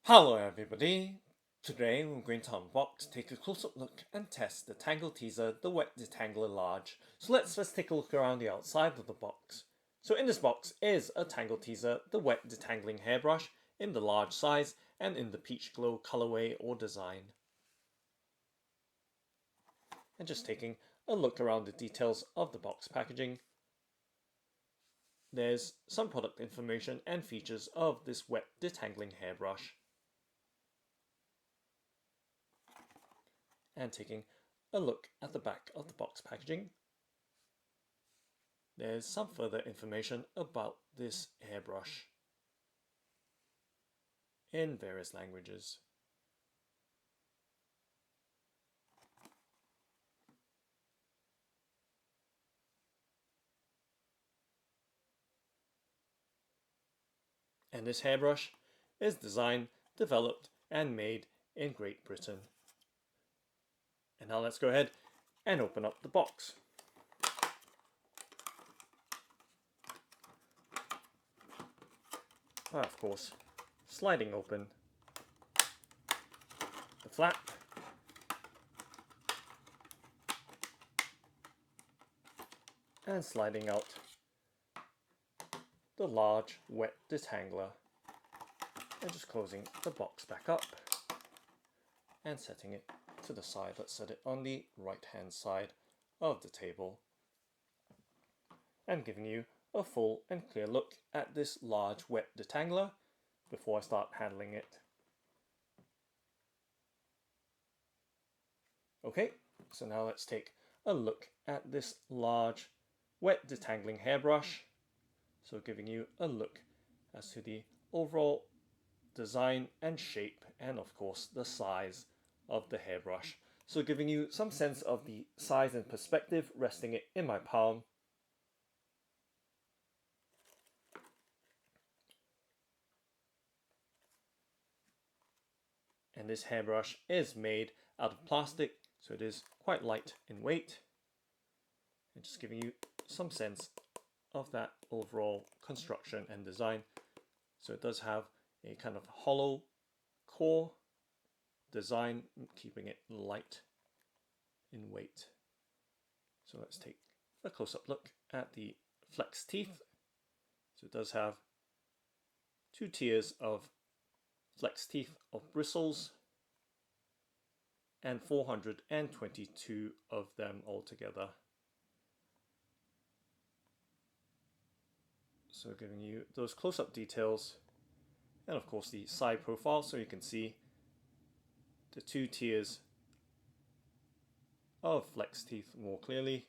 Hello everybody! Today we're going to unbox, take a close-up look and test the Tangle Teezer, the Wet Detangler Large. So let's first take a look around the outside of the box. So in this box is a Tangle Teezer, the Wet Detangling Hairbrush in the large size and in the peach glow colorway or design. And just taking a look around the details of the box packaging. There's some product information and features of this Wet Detangling Hairbrush. And taking a look at the back of the box packaging, there's some further information about this hairbrush in various languages. And this hairbrush is designed, developed and made in Great Britain. And now let's go ahead and open up the box. Of course, sliding open the flap, and sliding out the large Wet Detangler, and just closing the box back up and setting it to the side. Let's set it on the right hand side of the table and giving you a full and clear look at this large Wet Detangler before I start handling it. Okay, so now let's take a look at this large Wet Detangling hairbrush. So giving you a look as to the overall design and shape and of course the size of the hairbrush. So giving you some sense of the size and perspective, resting it in my palm. And this hairbrush is made out of plastic, so it is quite light in weight. And just giving you some sense of that overall construction and design. So it does have a kind of hollow core design, keeping it light in weight. So let's take a close-up look at the flex teeth. So it does have 2 tiers of flex teeth of bristles and 422 of them altogether. So giving you those close-up details and of course the side profile, so you can see the 2 tiers of flex teeth more clearly.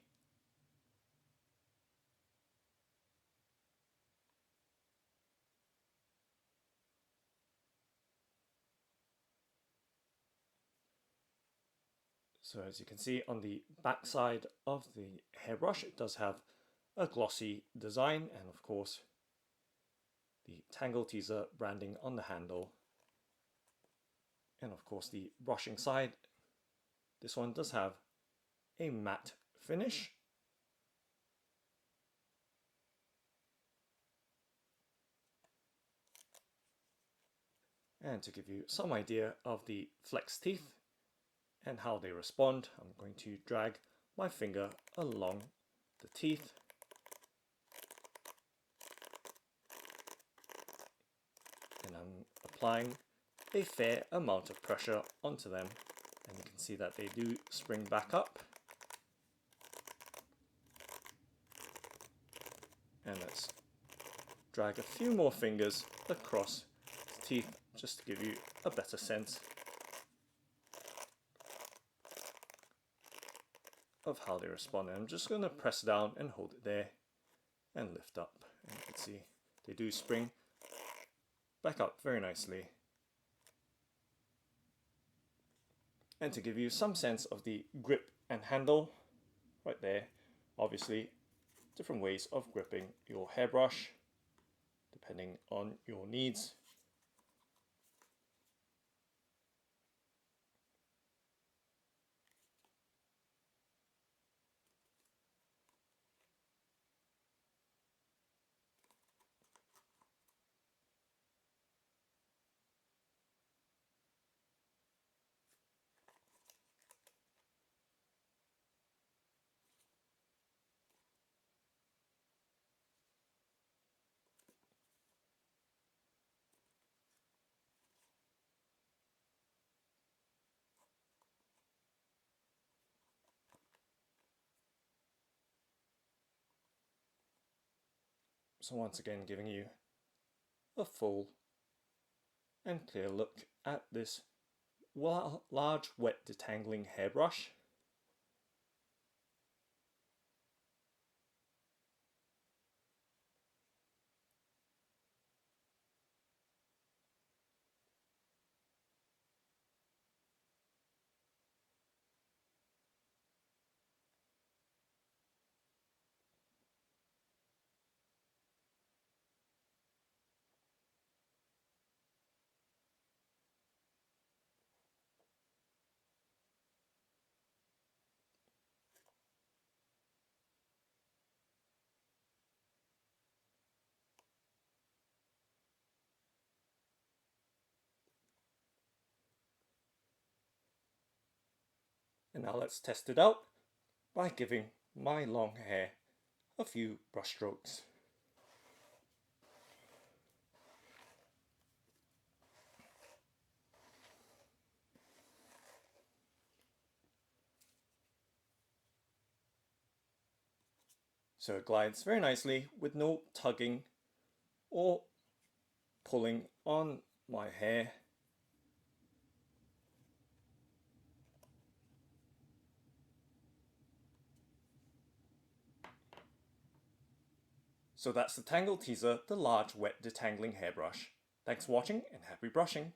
So as you can see on the back side of the hairbrush, it does have a glossy design and of course the Tangle Teezer branding on the handle. And of course the brushing side, this one does have a matte finish. And to give you some idea of the flex teeth and how they respond, I'm going to drag my finger along the teeth and I'm applying a fair amount of pressure onto them, and you can see that they do spring back up. And let's drag a few more fingers across the teeth just to give you a better sense of how they respond. And I'm just going to press down and hold it there and lift up, and you can see they do spring back up very nicely. And to give you some sense of the grip and handle, right there, obviously different ways of gripping your hairbrush depending on your needs. So once again, giving you a full and clear look at this large wet detangling hairbrush. And now let's test it out by giving my long hair a few brush strokes. So it glides very nicely with no tugging or pulling on my hair. So that's the Tangle Teezer, the large wet detangling hairbrush. Thanks for watching and happy brushing!